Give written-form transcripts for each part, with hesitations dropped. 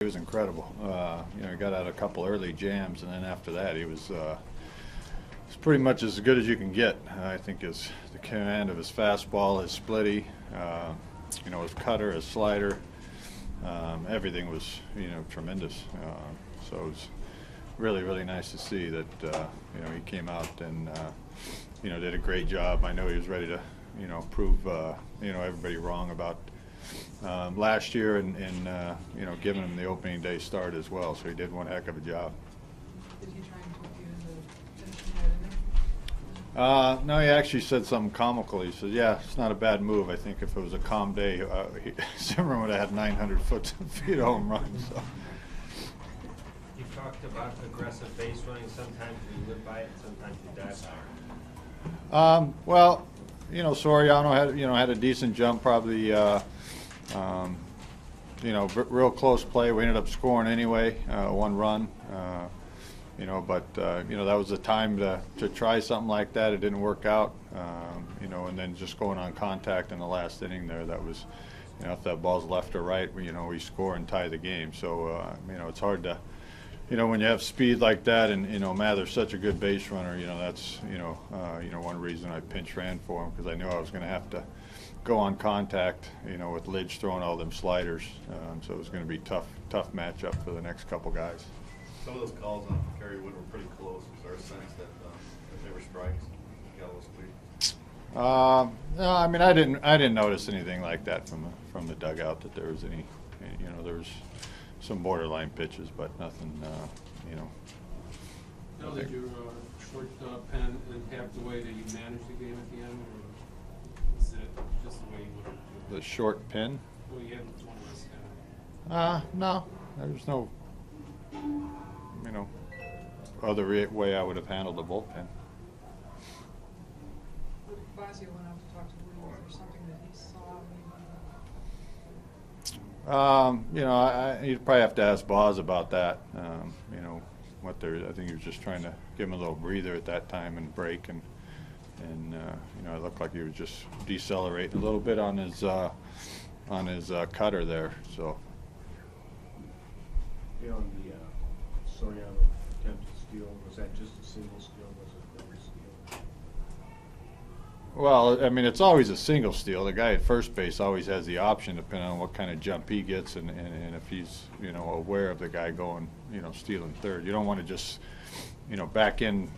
He was incredible. You know, he got out a couple early jams, and then after that, he was pretty much as good as you can get. I think the command of his fastball, his splitty, you know, his cutter, his slider, everything was, you know, tremendous. So it was really, really nice to see that, you know, he came out and, you know, did a great job. I know he was ready to, you know, prove, you know, everybody wrong about last year and you know, giving him the opening day start as well. So he did one heck of a job. Did he try and talk you into finishing that inning? No, he actually said something comical. He said, yeah, it's not a bad move. I think if it was a calm day, Zimmerman would have had 900 feet of home runs. So. You talked about aggressive base running. Sometimes you live by it, sometimes you die by it. Well, you know, Soriano had a decent jump, probably, you know, real close play. We ended up scoring anyway, one run. You know, but you know, that was the time to try something like that. It didn't work out. You know, and then just going on contact in the last inning there, that was, you know, if that ball's left or right, you know, we score and tie the game. So you know, it's hard to, you know, when you have speed like that, and you know, Mather's such a good base runner. You know, that's you know one reason I pinch ran for him, because I knew I was going to have to go on contact. You know, with Lidge throwing all them sliders, so it was going to be tough matchup for the next couple guys. Some of those calls on Kerry Wood were pretty close. Was there a sense that if they were strikes, you got a little speed? No, I mean, I didn't notice anything like that from the dugout, that there was any, you know, there was some borderline pitches, but nothing, you know. Now that you're short pen and half the way, that you manage the game at the end, or is it just the way you would do it? The short pin? Well, you have one of this No, there's no, you know, other way I would have handled the bullpen. Fazio went out to talk to Woody. Was there something that he saw when he You know, you'd probably have to ask Boz about that. You know, I think he was just trying to give him a little breather at that time and break, and you know, it looked like he was just decelerating a little bit on his cutter there. So. You know, the Soriano attempt to steal, was that just a single steal? Was it every steal? Well, I mean, it's always a single steal. The guy at first base always has the option, depending on what kind of jump he gets, and if he's, you know, aware of the guy going, you know, stealing third. You don't want to just, you know, back in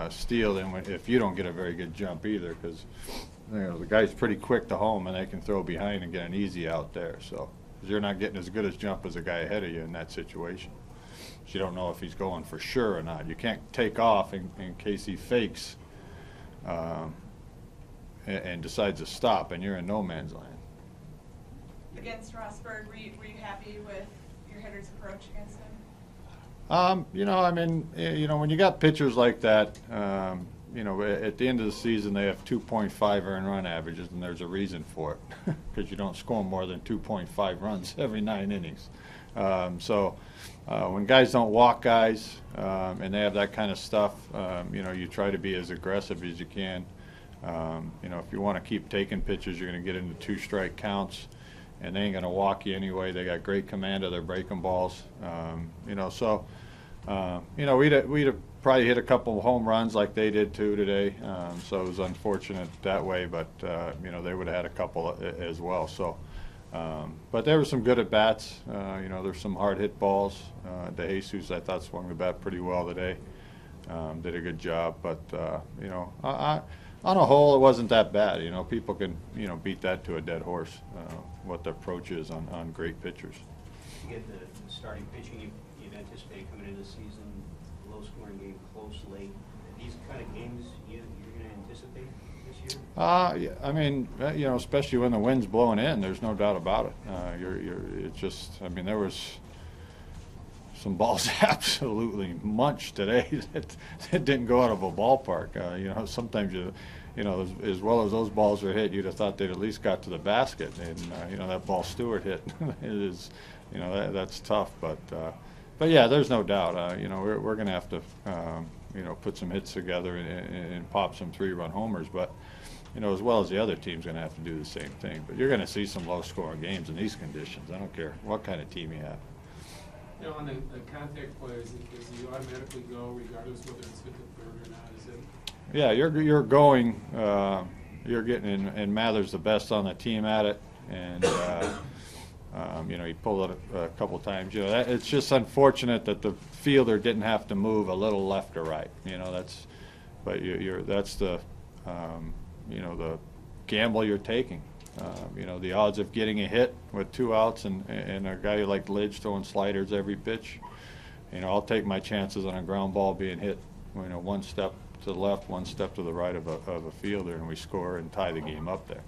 steal in if you don't get a very good jump either, because, you know, the guy's pretty quick to home, and they can throw behind and get an easy out there. So you're not getting as good a jump as the guy ahead of you in that situation. So you don't know if he's going for sure or not. You can't take off in case he fakes and decides to stop, and you're in no man's land. Against Rossburg, were you happy with your hitter's approach against him? You know, I mean, you know, when you got pitchers like that, you know, at the end of the season they have 2.5 earned run averages, and there's a reason for it, because you don't score more than 2.5 runs every 9 innings. So when guys don't walk guys, and they have that kind of stuff, you know, you try to be as aggressive as you can. You know, if you want to keep taking pitches, you're going to get into 2-strike counts, and they ain't going to walk you anyway. They got great command of their breaking balls. You know, so you know, we'd have probably hit a couple of home runs like they did too today. So it was unfortunate that way, but you know, they would have had a couple as well. So, but there were some good at bats. You know, there's some hard hit balls. De Jesus, I thought, swung the bat pretty well today. Did a good job, but you know, on a whole, it wasn't that bad. You know, people can, you know, beat that to a dead horse, what the approach is on great pitchers. You get the starting pitching you'd anticipate coming into the season, low-scoring game, close, late. These kind of games you're going to anticipate this year? Yeah, I mean, you know, especially when the wind's blowing in, there's no doubt about it. It's just, I mean, there was some balls absolutely munched today that didn't go out of a ballpark. You know, sometimes you know, as well as those balls are hit, you'd have thought they'd at least got to the basket. And you know, that ball Stewart hit is, you know, that's tough. But yeah, there's no doubt. You know, we're going to have to, you know, put some hits together and pop some 3-run homers. But you know, as well as the other team's going to have to do the same thing. But you're going to see some low-scoring games in these conditions. I don't care what kind of team you have. You know, on the contact plays, does he automatically go regardless whether it's hit the third or not? Is it? Yeah, you're going, you're getting in, and Mather's the best on the team at it, and you know, he pulled it a couple times. You know, it's just unfortunate that the fielder didn't have to move a little left or right. You know, but that's the you know, the gamble you're taking. You know, the odds of getting a hit with 2 outs and a guy like Lidge throwing sliders every pitch. You know, I'll take my chances on a ground ball being hit, you know, 1 step to the left, 1 step to the right of a fielder, and we score and tie the game up there.